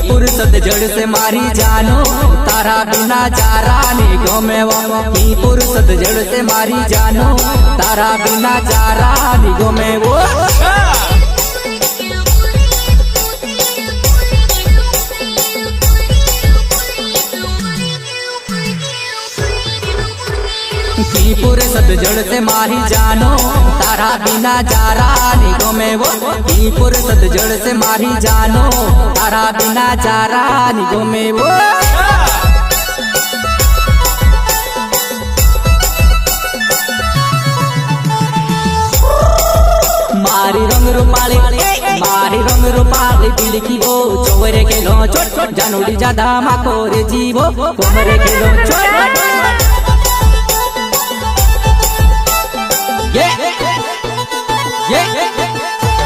फुर्सत जड़ से मारी जानो तारा बिना चारा नहीं गमे वो की फुर्सत जड़ से मारी जानो तारा बिना चारा नहीं गमे वो की फुर्सत जड़ से मारी जानो तारा बिना चारा नहीं गमे वो की फुर्सत जड़ से मारी जानो तारा बिना चारा नहीं गमे वो मारी रंग रूपाली बिलकी वो चोरे के लो छोट छोट जानूड़ी ज्यादा माकोरे जीवो कोमरे के लो छोट